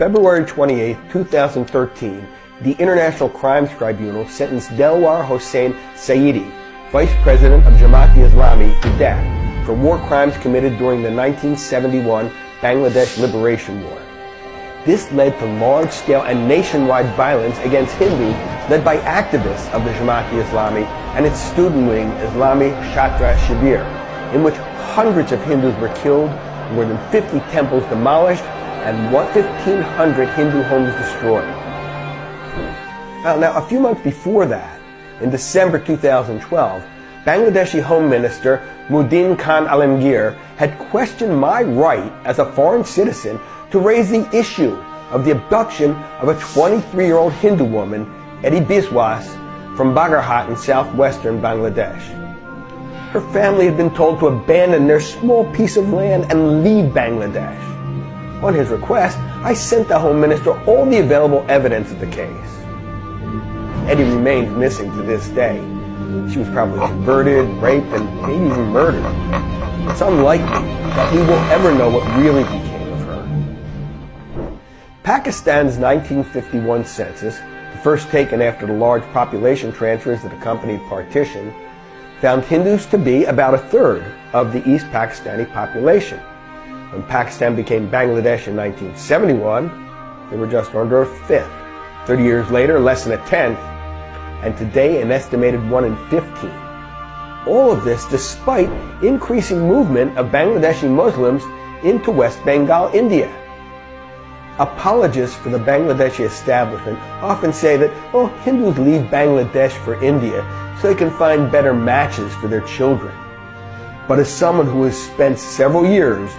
February 28, 2013, the International Crimes Tribunal sentenced Delwar Hossain Saidi, Vice President of Jamaat-e-Islami, to death for war crimes committed during the 1971 Bangladesh Liberation War. This led to large-scale and nationwide violence against Hindus led by activists of the Jamaat-e-Islami and its student wing, Islami Chhatra Shibir, in which hundreds of Hindus were killed, more than 50 temples demolished, and 1,500 Hindu homes destroyed. Now, a few months before that, in December 2012, Bangladeshi Home Minister Muhyiddin Khan Alamgir had questioned my right as a foreign citizen to raise the issue of the abduction of a 23-year-old Hindu woman, Edi Biswas, from Bagarhat in southwestern Bangladesh. Her family had been told to abandon their small piece of land and leave Bangladesh. On his request, I sent the Home Minister all the available evidence of the case. Edi remains missing to this day. She was probably converted, raped, and maybe even murdered. It's unlikely that we will ever know what really became of her. Pakistan's 1951 census, the first taken after the large population transfers that accompanied partition, found Hindus to be about a third of the East Pakistani population. When Pakistan became Bangladesh in 1971, they were just under a fifth. 30 years later, less than a tenth, and today an estimated 1 in 15. All of this despite increasing movement of Bangladeshi Muslims into West Bengal, India. Apologists for the Bangladeshi establishment often say that, Hindus leave Bangladesh for India so they can find better matches for their children. But as someone who has spent several years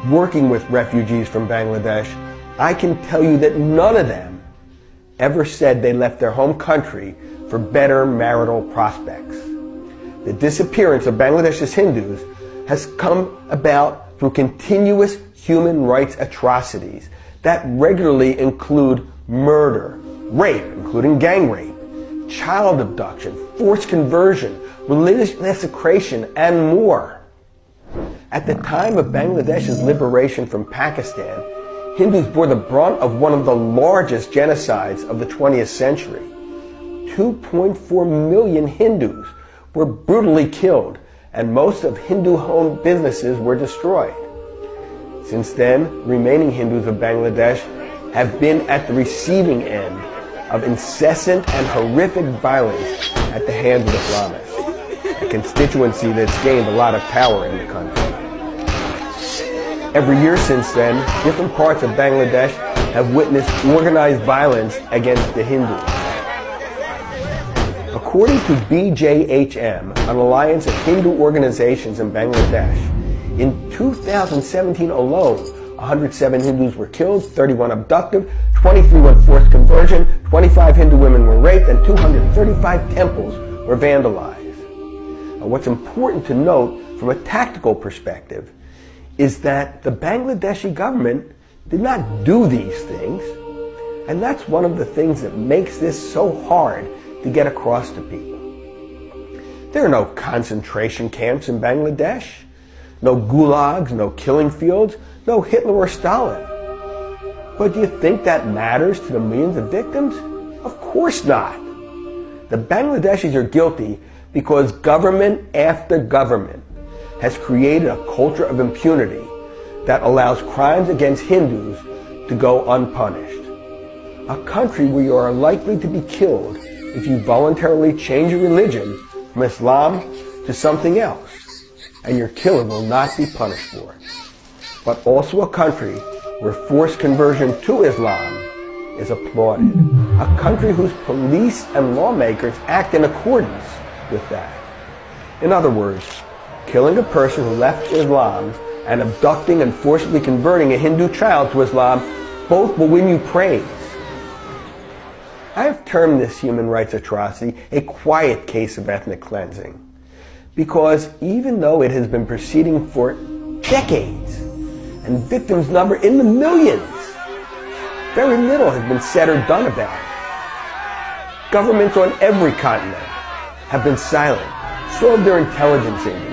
working with refugees from Bangladesh, I can tell you that none of them ever said they left their home country for better marital prospects. The disappearance of Bangladesh's Hindus has come about through continuous human rights atrocities that regularly include murder, rape, including gang rape, child abduction, forced conversion, religious desecration, and more. At the time of Bangladesh's liberation from Pakistan, Hindus bore the brunt of one of the largest genocides of the 20th century. 2.4 million Hindus were brutally killed, and most of Hindu-owned businesses were destroyed. Since then, remaining Hindus of Bangladesh have been at the receiving end of incessant and horrific violence at the hands of Islamists, a constituency that's gained a lot of power in the country. Every year since then, different parts of Bangladesh have witnessed organized violence against the Hindus. According to BJHM, an alliance of Hindu organizations in Bangladesh, in 2017 alone, 107 Hindus were killed, 31 abducted, 23 went forced conversion, 25 Hindu women were raped, and 235 temples were vandalized. Now, what's important to note from a tactical perspective is that the Bangladeshi government did not do these things, and that's one of the things that makes this so hard to get across to people. There are no concentration camps in Bangladesh, no gulags, no killing fields, no Hitler or Stalin. But do you think that matters to the millions of victims? Of course not. The Bangladeshis are guilty because government after government has created a culture of impunity that allows crimes against Hindus to go unpunished. A country where you are likely to be killed if you voluntarily change your religion from Islam to something else, and your killer will not be punished for it. But also a country where forced conversion to Islam is applauded. A country whose police and lawmakers act in accordance with that. In other words, killing a person who left Islam and abducting and forcibly converting a Hindu child to Islam both will win you praise. I have termed this human rights atrocity a quiet case of ethnic cleansing, because even though it has been proceeding for decades and victims number in the millions, very little has been said or done about it. Governments on every continent have been silent, so have their intelligence agencies.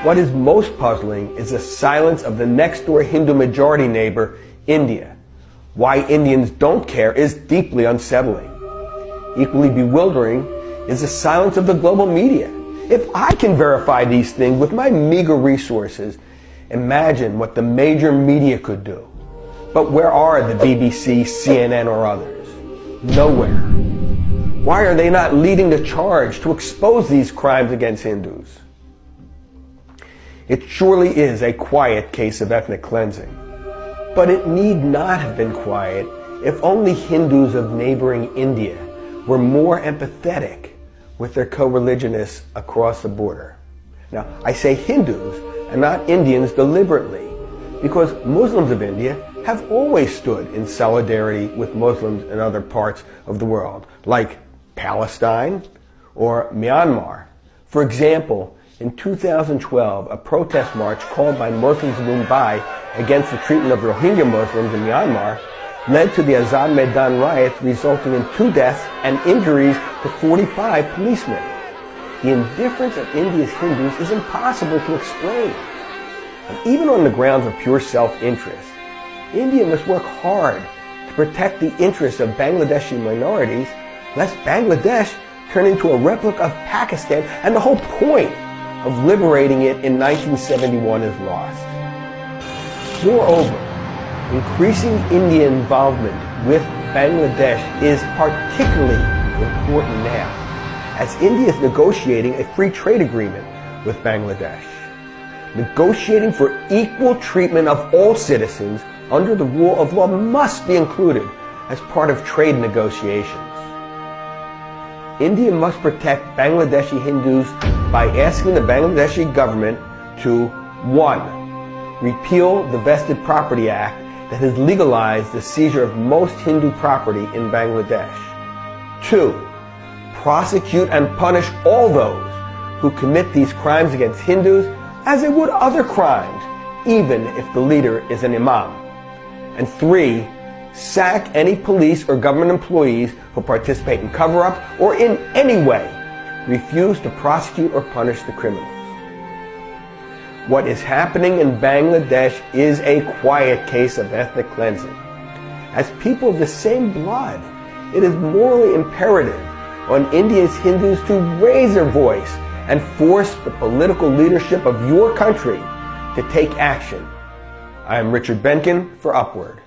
What is most puzzling is the silence of the next-door Hindu majority neighbor, India, Why Indians don't care is deeply unsettling. Equally bewildering is the silence of the global media. If I can verify these things with my meager resources, imagine what the major media could do. But where are the BBC, CNN, or others? Nowhere. Why are they not leading the charge to expose these crimes against Hindus? It surely is a quiet case of ethnic cleansing. But it need not have been quiet if only Hindus of neighboring India were more empathetic with their co-religionists across the border. Now, I say Hindus and not Indians deliberately, because Muslims of India have always stood in solidarity with Muslims in other parts of the world, like Palestine or Myanmar. For example, in 2012, a protest march called by Muslims in Mumbai against the treatment of Rohingya Muslims in Myanmar led to the Azad Maidan riots, resulting in 2 deaths and injuries to 45 policemen. The indifference of India's Hindus is impossible to explain. And even on the grounds of pure self-interest, India must work hard to protect the interests of Bangladeshi minorities, lest Bangladesh turn into a replica of Pakistan and the whole point of liberating it in 1971 is lost. Moreover, increasing Indian involvement with Bangladesh is particularly important now, as India is negotiating a free trade agreement with Bangladesh. Negotiating for equal treatment of all citizens under the rule of law must be included as part of trade negotiations. India must protect Bangladeshi Hindus by asking the Bangladeshi government to 1. Repeal the Vested Property Act that has legalized the seizure of most Hindu property in Bangladesh. 2. Prosecute and punish all those who commit these crimes against Hindus as they would other crimes, even if the leader is an imam. And 3. Sack any police or government employees who participate in cover-ups or in any way refuse to prosecute or punish the criminals. What is happening in Bangladesh is a quiet case of ethnic cleansing. As people of the same blood, it is morally imperative on India's Hindus to raise their voice and force the political leadership of your country to take action. I am Richard Benkin for Upward.